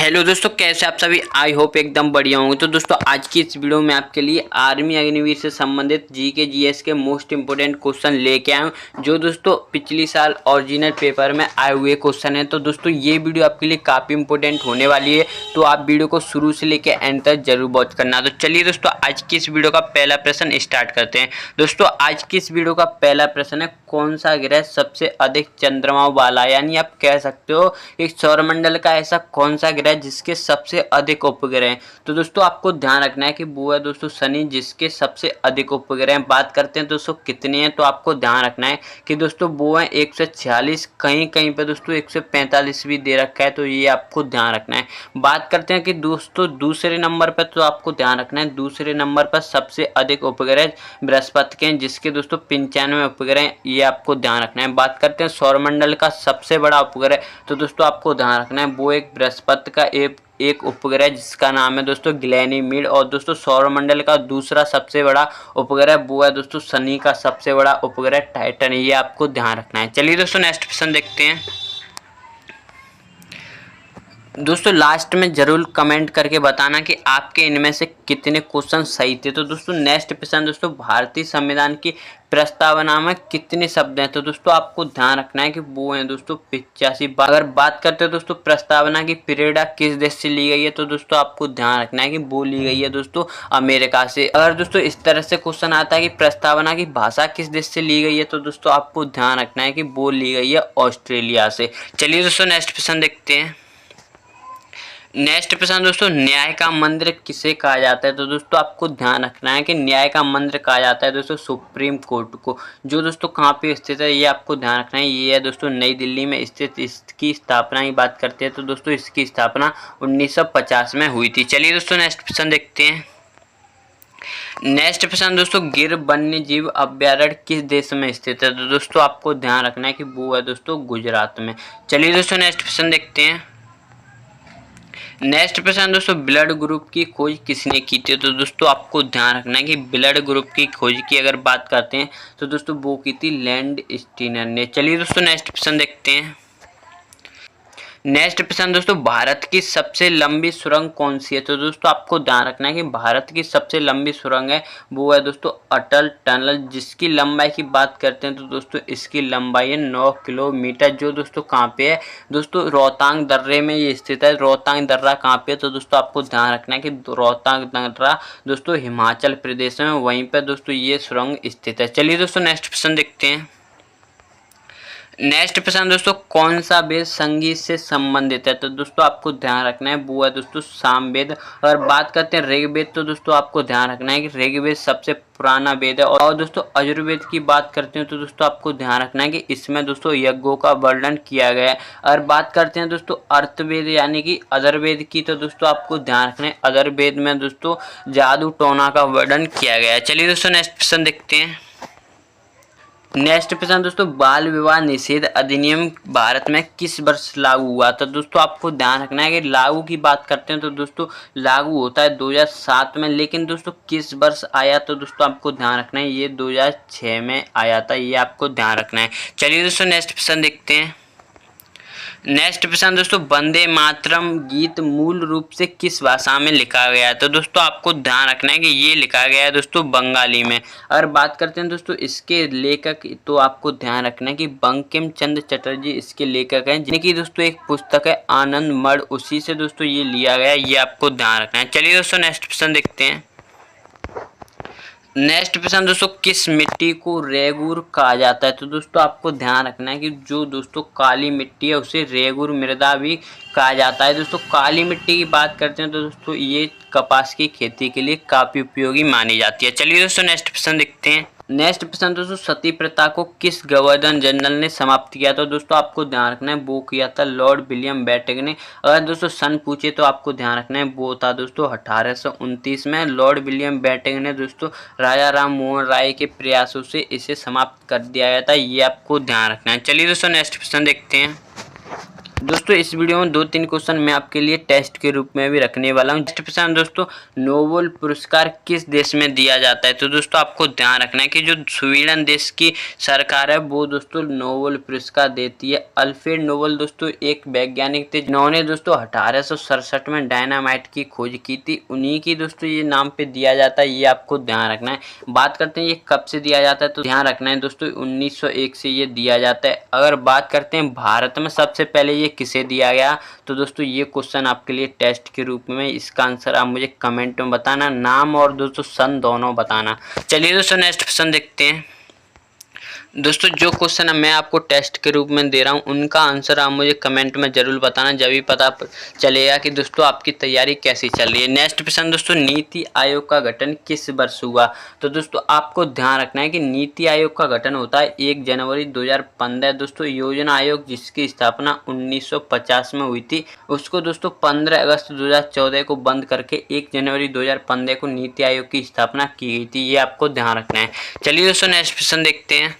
Hello दोस्तों, कैसे आप सभी। आई होप एकदम बढ़िया होंगे। तो दोस्तों आज की इस वीडियो में आपके लिए आर्मी अग्निवीर से संबंधित जीके जीएस के मोस्ट इंपोर्टेंट क्वेश्चन लेके आया हूँ, जो दोस्तों पिछली साल ओरिजिनल पेपर में आए हुए क्वेश्चन है। तो दोस्तों ये वीडियो आपके लिए काफ़ी इंपॉर्टेंट होने वाली है, तो आप वीडियो को शुरू से लेकर एंड तक जरूर वॉच करना। तो चलिए दोस्तों आज की इस वीडियो का पहला प्रश्न स्टार्ट करते हैं। दोस्तों आज की इस वीडियो का पहला प्रश्न है, कौन सा ग्रह सबसे अधिक चंद्रमाओं वाला है, यानी आप कह सकते हो एक सौरमंडल का ऐसा कौन सा ग्रह जिसके सबसे अधिक उपग्रह हैं। तो दोस्तों आपको ध्यान रखना है कि वो है दोस्तों शनि, जिसके सबसे अधिक उपग्रह हैं। बात करते हैं दोस्तों कितने हैं, तो आपको ध्यान रखना है कि दोस्तों वो है 146, कहीं कहीं पे दोस्तों 145 भी दे रखा है, तो ये आपको ध्यान रखना है। बात करते हैं कि दोस्तों दूसरे नंबर पर, तो आपको ध्यान रखना है दूसरे नंबर पर सबसे अधिक उपग्रह बृहस्पति के हैं, जिसके दोस्तों 95 उपग्रह हैं, ये आपको ध्यान रखना है। बात करते हैं सौरमंडल का सबसे बड़ा उपग्रह, तो दोस्तों आपको ध्यान रखना है वो एक बृहस्पति का एक उपग्रह जिसका नाम है दोस्तों गैनीमेड। और दोस्तों सौरमंडल का दूसरा सबसे बड़ा उपग्रह वो है दोस्तों शनि का सबसे बड़ा उपग्रह टाइटन, ये आपको ध्यान रखना है। चलिए दोस्तों नेक्स्ट क्वेश्चन देखते हैं। दोस्तों लास्ट में जरूर कमेंट करके बताना कि आपके इनमें से कितने क्वेश्चन सही थे। तो दोस्तों नेक्स्ट क्वेश्चन, दोस्तों भारतीय संविधान की प्रस्तावना में कितने शब्द हैं, तो दोस्तों आपको ध्यान रखना है कि वो हैं दोस्तों 85। अगर बात करते हैं दोस्तों प्रस्तावना की प्रेरणा किस देश से ली गई है, तो दोस्तों आपको ध्यान रखना है कि वो ली गई है दोस्तों अमेरिका से। अगर दोस्तों इस तरह से क्वेश्चन आता है कि प्रस्तावना की भाषा किस देश से ली गई है, तो दोस्तों आपको ध्यान रखना है कि वो ली गई है ऑस्ट्रेलिया से। चलिए दोस्तों नेक्स्ट क्वेश्चन देखते हैं। नेक्स्ट प्रश्न दोस्तों, न्याय का मंदिर किसे कहा जाता है, तो दोस्तों आपको ध्यान रखना है कि न्याय का मंदिर कहा जाता है दोस्तों सुप्रीम कोर्ट को, जो दोस्तों कहाँ पे स्थित है ये आपको ध्यान रखना है। ये है दोस्तों नई दिल्ली में स्थित। इसकी स्थापना की बात करते हैं तो दोस्तों इसकी स्थापना 1950 में हुई थी। चलिए दोस्तों नेक्स्ट प्रश्न देखते हैं। नेक्स्ट प्रश्न दोस्तों, गिर वन्य जीव अभ्यारण्य किस देश में स्थित है, तो दोस्तों आपको ध्यान रखना है कि वो है दोस्तों गुजरात में। चलिए दोस्तों नेक्स्ट प्रश्न देखते हैं। नेक्स्ट प्रश्न दोस्तों, ब्लड ग्रुप की खोज किसने की थी, तो दोस्तों आपको ध्यान रखना है कि ब्लड ग्रुप की खोज की अगर बात करते हैं तो दोस्तों वो की थी लैंड स्टीनर ने। चलिए दोस्तों नेक्स्ट प्रश्न देखते हैं। नेक्स्ट प्रश्न दोस्तों, भारत की सबसे लंबी सुरंग कौन सी है, तो दोस्तों आपको ध्यान रखना है कि भारत की सबसे लंबी सुरंग है वो है दोस्तों अटल टनल, जिसकी लंबाई की बात करते हैं तो दोस्तों इसकी लंबाई है 9 किलोमीटर, जो दोस्तों कहाँ पे है, दोस्तों रोहतांग दर्रे में ये स्थित है। रोहतांग दर्रा कहाँ पे है, तो दोस्तों आपको ध्यान रखना है कि रोहतांग दर्रा दोस्तों हिमाचल प्रदेश में, वहीं पर दोस्तों ये सुरंग स्थित है। चलिए दोस्तों नेक्स्ट प्रश्न देखते हैं। नेक्स्ट प्रश्न दोस्तों, कौन सा वेद संगीत से संबंधित है, तो दोस्तों आपको ध्यान रखना है वो है दोस्तों सामवेद। अगर बात करते हैं ऋग्वेद, तो दोस्तों आपको ध्यान रखना है कि ऋग्वेद सबसे पुराना वेद है। और दोस्तों यजुर्वेद की बात करते हैं तो दोस्तों आपको ध्यान रखना है कि इसमें दोस्तों यज्ञों का वर्णन किया गया है। अगर बात करते हैं दोस्तों अर्थवेद यानी कि अधर्वेद की, तो दोस्तों आपको ध्यान रखना है अधर्वेद में दोस्तों जादू टोना का वर्णन किया गया है। चलिए दोस्तों नेक्स्ट प्रश्न देखते हैं। नेक्स्ट प्रश्न दोस्तों, बाल विवाह निषेध अधिनियम भारत में किस वर्ष लागू हुआ, तो दोस्तों आपको ध्यान रखना है कि लागू की बात करते हैं तो दोस्तों लागू होता है 2007 में, लेकिन दोस्तों किस वर्ष आया, तो दोस्तों आपको ध्यान रखना है ये 2006 में आया था, ये आपको ध्यान रखना है। चलिए दोस्तों नेक्स्ट प्रश्न देखते हैं। नेक्स्ट प्रश्न दोस्तों, वंदे मातरम गीत मूल रूप से किस भाषा में लिखा गया है, तो दोस्तों आपको ध्यान रखना है कि ये लिखा गया है दोस्तों बंगाली में। अगर बात करते हैं दोस्तों इसके लेखक, तो आपको ध्यान रखना है कि बंकिम चंद्र चटर्जी इसके लेखक हैं, जिनकी दोस्तों एक पुस्तक है आनंद मठ, उसी से दोस्तों ये लिया गया है, ये आपको ध्यान रखना है। चलिए दोस्तों नेक्स्ट प्रश्न देखते हैं। नेक्स्ट प्रश्न दोस्तों, किस मिट्टी को रेगुर कहा जाता है, तो दोस्तों आपको ध्यान रखना है कि जो दोस्तों काली मिट्टी है उसे रेगुर मृदा भी कहा जाता है। दोस्तों काली मिट्टी की बात करते हैं तो दोस्तों ये कपास की खेती के लिए काफ़ी उपयोगी मानी जाती है। चलिए दोस्तों नेक्स्ट प्रश्न देखते हैं। नेक्स्ट प्रश्न दोस्तों, सती प्रथा को किस गवर्नर जनरल ने समाप्त किया, तो दोस्तों आपको ध्यान रखना है वो किया था लॉर्ड विलियम बेंटिक ने। अगर दोस्तों सन पूछे तो आपको ध्यान रखना है वो था दोस्तों 1829 में। लॉर्ड विलियम बेंटिक ने दोस्तों राजा राम मोहन राय के प्रयासों से इसे समाप्त कर दिया गया था, ये आपको ध्यान रखना है। चलिए दोस्तों नेक्स्ट प्रश्न देखते हैं। दोस्तों इस वीडियो में 2-3 क्वेश्चन मैं आपके लिए टेस्ट के रूप में भी रखने वाला हूँ। नेक्स्ट क्वेश्चन दोस्तों, नोबेल पुरस्कार किस देश में दिया जाता है? तो दोस्तों आपको ध्यान रखना है कि जो स्वीडन देश की सरकार है वो दोस्तों नोबेल पुरस्कार देती है। अल्फ्रेड नोबेल दोस्तों एक वैज्ञानिक थे जिन्होंने दोस्तों 1867 में डायनामाइट की खोज की थी। उन्हीं की दोस्तों ये नाम पे दिया जाता है, ये आपको ध्यान रखना है। बात करते हैं ये कब से दिया जाता है, तो ध्यान रखना है दोस्तों 1901 से ये दिया जाता है। अगर बात करते हैं भारत में सबसे पहले ये किसे दिया गया, तो दोस्तों ये क्वेश्चन आपके लिए टेस्ट के रूप में, इसका आंसर आप मुझे कमेंट में बताना, नाम और दोस्तों सन दोनों बताना। चलिए दोस्तों नेक्स्ट क्वेश्चन देखते हैं। दोस्तों जो क्वेश्चन मैं आपको टेस्ट के रूप में दे रहा हूँ उनका आंसर आप मुझे कमेंट में जरूर बताना, जब भी पता चलेगा कि दोस्तों आपकी तैयारी कैसी चल रही है। नेक्स्ट क्वेश्चन दोस्तों, नीति आयोग का गठन किस वर्ष हुआ? तो दोस्तों आपको ध्यान रखना है कि नीति आयोग का गठन होता है 1 जनवरी 2015। दोस्तों योजना आयोग जिसकी स्थापना 1950 में हुई थी, उसको दोस्तों 15 अगस्त 2014 को बंद करके 1 जनवरी 2015 को नीति आयोग की स्थापना की गई थी, ये आपको ध्यान रखना है। चलिए दोस्तों नेक्स्ट क्वेश्चन देखते हैं।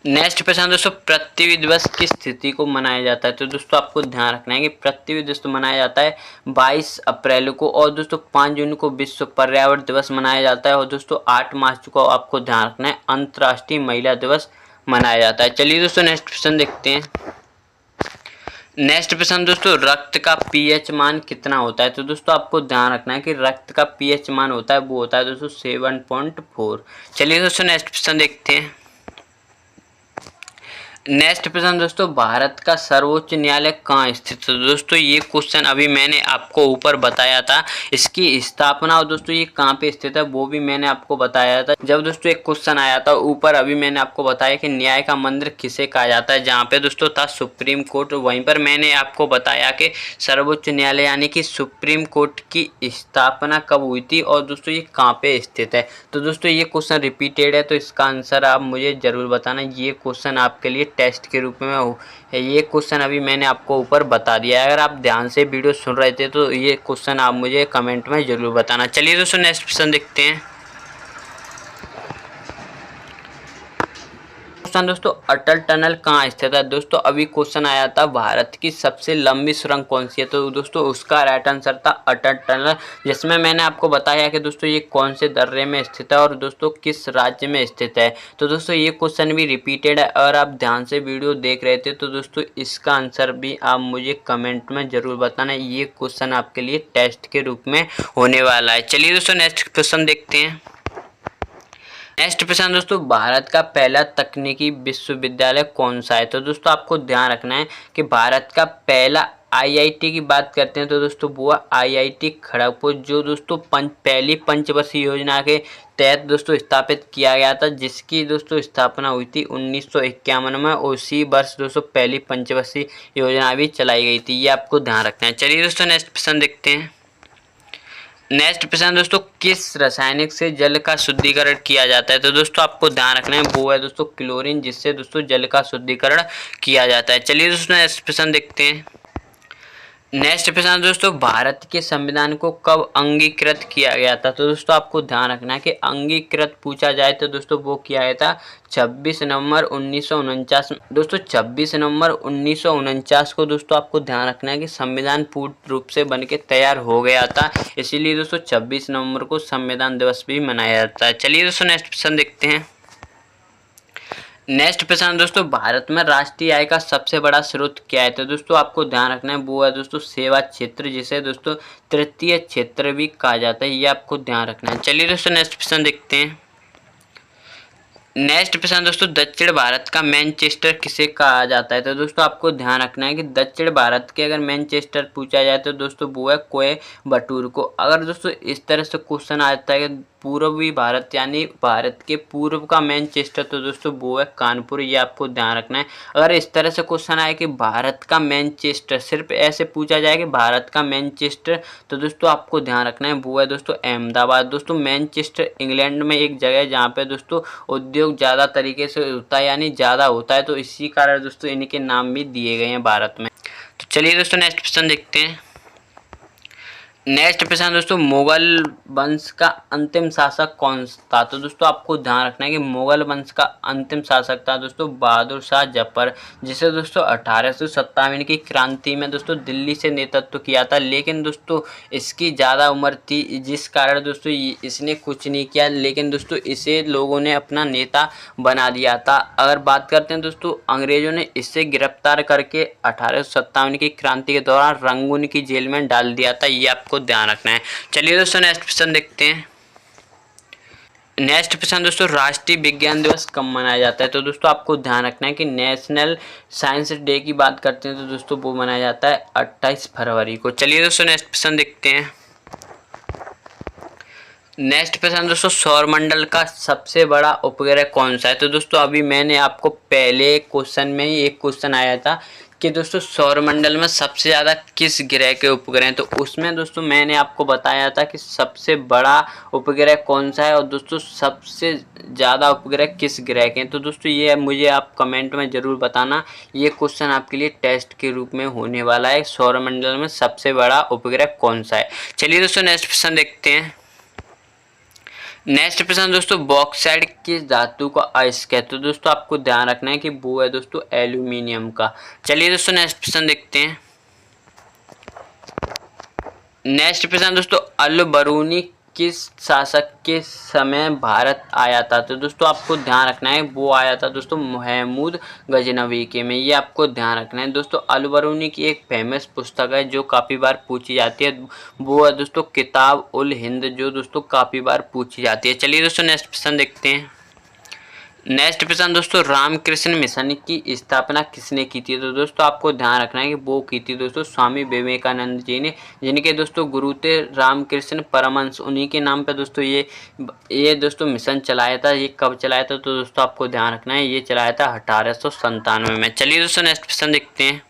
नेक्स्ट क्वेश्चन दोस्तों, पृथ्वी दिवस किस तिथि को मनाया जाता है? तो दोस्तों आपको ध्यान रखना है कि पृथ्वी दिवस मनाया जाता है 22 अप्रैल को, और दोस्तों 5 जून को विश्व पर्यावरण दिवस मनाया जाता है, और दोस्तों 8 मार्च को आपको ध्यान रखना है अंतर्राष्ट्रीय महिला दिवस मनाया जाता है। चलिए दोस्तों नेक्स्ट क्वेश्चन देखते हैं। नेक्स्ट क्वेश्चन दोस्तों, रक्त का पीएच मान कितना होता है? तो दोस्तों आपको ध्यान रखना है कि रक्त का पीएच मान होता है वो होता है दोस्तों 7.4। चलिए दोस्तों नेक्स्ट क्वेश्चन देखते हैं। नेक्स्ट प्रश्न दोस्तों, भारत का सर्वोच्च न्यायालय कहाँ स्थित है? दोस्तों ये क्वेश्चन अभी मैंने आपको ऊपर बताया था, इसकी स्थापना और दोस्तों ये कहाँ पे स्थित है वो भी मैंने आपको बताया था। जब दोस्तों एक क्वेश्चन आया था ऊपर, अभी मैंने आपको बताया कि न्याय का मंदिर किसे कहा जाता है, जहाँ पे दोस्तों था सुप्रीम कोर्ट। वहीं पर मैंने आपको बताया कि सर्वोच्च न्यायालय यानी कि सुप्रीम कोर्ट की स्थापना कब हुई थी और दोस्तों ये कहाँ पे स्थित है। तो दोस्तों ये क्वेश्चन रिपीटेड है, तो इसका आंसर आप मुझे जरूर बताना। ये क्वेश्चन आपके लिए टेस्ट के रूप में हो, ये क्वेश्चन अभी मैंने आपको ऊपर बता दिया है। अगर आप ध्यान से वीडियो सुन रहे थे तो ये क्वेश्चन आप मुझे कमेंट में जरूर बताना। चलिए दोस्तों नेक्स्ट क्वेश्चन देखते हैं। क्वेश्चन दोस्तों, अटल टनल कहाँ स्थित है? दोस्तों अभी क्वेश्चन आया था भारत की सबसे लंबी सुरंग कौन सी है, तो दोस्तों उसका राइट आंसर था अटल टनल, जिसमें मैंने आपको बताया कि दोस्तों ये कौन से दर्रे में स्थित है और दोस्तों किस राज्य में स्थित है। तो दोस्तों ये क्वेश्चन भी रिपीटेड है, अगर आप ध्यान से वीडियो देख रहे थे तो दोस्तों इसका आंसर भी आप मुझे कमेंट में जरूर बताना। ये क्वेश्चन आपके लिए टेस्ट के रूप में होने वाला है। चलिए दोस्तों नेक्स्ट क्वेश्चन देखते हैं। नेक्स्ट प्रश्न दोस्तों, भारत का पहला तकनीकी विश्वविद्यालय कौन सा है? तो दोस्तों आपको ध्यान रखना है कि भारत का पहला आईआईटी की बात करते हैं तो दोस्तों वो आईआईटी खड़गपुर, जो दोस्तों पहली पंचवर्षीय योजना के तहत दोस्तों स्थापित किया गया था, जिसकी दोस्तों स्थापना हुई थी 1951 में, और उसी वर्ष दोस्तों पहली पंचवर्षीय योजना भी चलाई गई थी, ये आपको ध्यान रखना है। चलिए दोस्तों नेक्स्ट प्रश्न देखते हैं। नेक्स्ट प्रश्न दोस्तों, किस रासायनिक से जल का शुद्धिकरण किया जाता है? तो दोस्तों आपको ध्यान रखना है वो है दोस्तों क्लोरीन, जिससे दोस्तों जल का शुद्धिकरण किया जाता है। चलिए दोस्तों नेक्स्ट प्रश्न देखते हैं। नेक्स्ट प्रश्न दोस्तों, भारत के संविधान को कब अंगीकृत किया गया था? तो दोस्तों आपको ध्यान रखना है कि अंगीकृत पूछा जाए तो दोस्तों वो किया गया था 26 नवंबर 1949 में। दोस्तों 26 नवंबर 1949 को दोस्तों आपको ध्यान रखना है कि संविधान पूर्ण रूप से बनके तैयार हो गया था, इसीलिए दोस्तों 26 नवंबर को संविधान दिवस भी मनाया जाता है। चलिए दोस्तों नेक्स्ट प्रश्न देखते हैं। नेक्स्ट प्रश्न दोस्तों, भारत में राष्ट्रीय आय का सबसे बड़ा स्रोत क्या है? तो दोस्तों आपको ध्यान रखना है वो है दोस्तों सेवा क्षेत्र, जिसे दोस्तों तृतीय क्षेत्र भी कहा जाता है, ये आपको ध्यान रखना है। चलिए दोस्तों नेक्स्ट प्रश्न देखते हैं। नेक्स्ट प्रश्न दोस्तों, दक्षिण भारत का मैनचेस्टर किसे कहा जाता है? तो दोस्तों आपको ध्यान रखना है कि दक्षिण भारत के अगर मैनचेस्टर पूछा जाए तो दोस्तों वो है कोयम्बटूर को। अगर दोस्तों इस तरह से क्वेश्चन आता है कि पूर्वी भारत यानी भारत के पूर्व का मैनचेस्टर, तो दोस्तों वो है कानपुर, ये आपको ध्यान रखना है। अगर इस तरह से क्वेश्चन आए कि भारत का मैनचेस्टर, सिर्फ ऐसे पूछा जाए कि भारत का मैनचेस्टर, तो दोस्तों आपको ध्यान रखना है वो है दोस्तों अहमदाबाद। दोस्तों मैनचेस्टर इंग्लैंड में एक जगह है जहाँ पे दोस्तों उद्योग ज़्यादा तरीके से होता है, यानी ज़्यादा होता है, तो इसी कारण दोस्तों इनके नाम भी दिए गए हैं भारत में। तो चलिए दोस्तों नेक्स्ट क्वेश्चन देखते हैं। नेक्स्ट प्रश्न दोस्तों, मुगल वंश का अंतिम शासक कौन था? तो दोस्तों आपको ध्यान रखना है कि मुगल वंश का अंतिम शासक था दोस्तों बहादुर शाह जफर, जिसे दोस्तों 1857 की क्रांति में दोस्तों दिल्ली से नेतृत्व किया था। लेकिन दोस्तों इसकी ज़्यादा उम्र थी, जिस कारण दोस्तों इसने कुछ नहीं किया, लेकिन दोस्तों इसे लोगों ने अपना नेता बना दिया था। अगर बात करते हैं दोस्तों, अंग्रेजों ने इसे गिरफ्तार करके 1857 की क्रांति के दौरान रंगून की जेल में डाल दिया था, ये आपको ध्यान रखना है। चलिए दोस्तों नेक्स्ट क्वेश्चन देखते हैं। नेक्स्ट प्रश्न दोस्तों, राष्ट्रीय विज्ञान दिवस कब मनाया जाता है? तो दोस्तों आपको ध्यान रखना है कि नेशनल साइंस डे की बात करते हैं तो दोस्तों वो मनाया जाता है 28 फरवरी को। चलिए दोस्तों नेक्स्ट प्रश्न देखते हैं। नेक्स्ट प्रश्न दोस्तों, सौरमंडल का सबसे बड़ा उपग्रह कौन सा है? तो दोस्तों अभी मैंने आपको पहले क्वेश्चन में ही एक क्वेश्चन आया था कि दोस्तों सौरमंडल में सबसे ज़्यादा किस ग्रह के उपग्रह हैं, तो उसमें दोस्तों मैंने आपको बताया था कि सबसे बड़ा उपग्रह कौन सा है और दोस्तों सबसे ज़्यादा उपग्रह किस ग्रह के हैं। तो दोस्तों ये मुझे आप कमेंट में ज़रूर बताना, ये क्वेश्चन आपके लिए टेस्ट के रूप में होने वाला है, सौरमंडल में सबसे बड़ा उपग्रह कौन सा है। चलिए दोस्तों नेक्स्ट क्वेश्चन देखते हैं। नेक्स्ट प्रश्न दोस्तों, बॉक्साइट किस धातु का अयस्क है? तो दोस्तों आपको ध्यान रखना है कि वो है दोस्तों एल्यूमिनियम का। चलिए दोस्तों नेक्स्ट प्रश्न देखते हैं। नेक्स्ट प्रश्न दोस्तों, अल बरूनी किस शासक के समय भारत आया था? तो दोस्तों आपको ध्यान रखना है वो आया था दोस्तों महमूद गजनवी के में, ये आपको ध्यान रखना है। दोस्तों अल बरूनी की एक फेमस पुस्तक है जो काफ़ी बार पूछी जाती है, वो है दोस्तों किताब उल हिंद, जो दोस्तों काफ़ी बार पूछी जाती है। चलिए दोस्तों नेक्स्ट प्रश्न देखते हैं। नेक्स्ट प्रश्न दोस्तों, रामकृष्ण मिशन की स्थापना किसने की थी? तो दोस्तों आपको ध्यान रखना है कि वो की थी दोस्तों स्वामी विवेकानंद जी ने, जिनके दोस्तों गुरु थे रामकृष्ण परमहंस, उन्हीं के नाम पे दोस्तों ये दोस्तों मिशन चलाया था। ये कब चलाया था? तो दोस्तों आपको ध्यान रखना है ये चलाया था 1897 में। चलिए दोस्तों नेक्स्ट प्रश्न देखते हैं।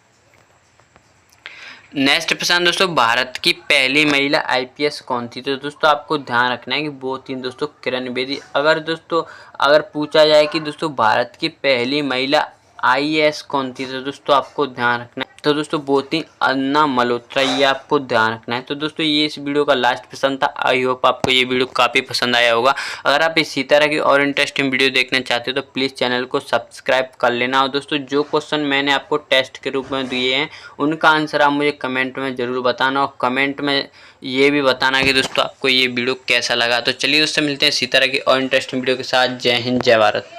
नेक्स्ट प्रश्न दोस्तों, भारत की पहली महिला आईपीएस कौन थी? तो दोस्तों आपको ध्यान रखना है कि वो थी दोस्तों किरण बेदी। अगर पूछा जाए कि दोस्तों भारत की पहली महिला आईएएस कौन थी, तो दोस्तों आपको ध्यान रखना है, तो दोस्तों वो थी अन्ना मल्होत्रा, ये आपको ध्यान रखना है। तो दोस्तों ये इस वीडियो का लास्ट प्रश्न था। आई होप आपको ये वीडियो काफ़ी पसंद आया होगा। अगर आप इसी तरह की और इंटरेस्टिंग वीडियो देखना चाहते हो तो प्लीज़ चैनल को सब्सक्राइब कर लेना। और दोस्तों जो क्वेश्चन मैंने आपको टेस्ट के रूप में दिए हैं उनका आंसर आप मुझे कमेंट में ज़रूर बताना, और कमेंट में ये भी बताना कि दोस्तों आपको ये वीडियो कैसा लगा। तो चलिए दोस्तों मिलते हैं इसी तरह की और इंटरेस्टिंग वीडियो के साथ। जय हिंद, जय भारत।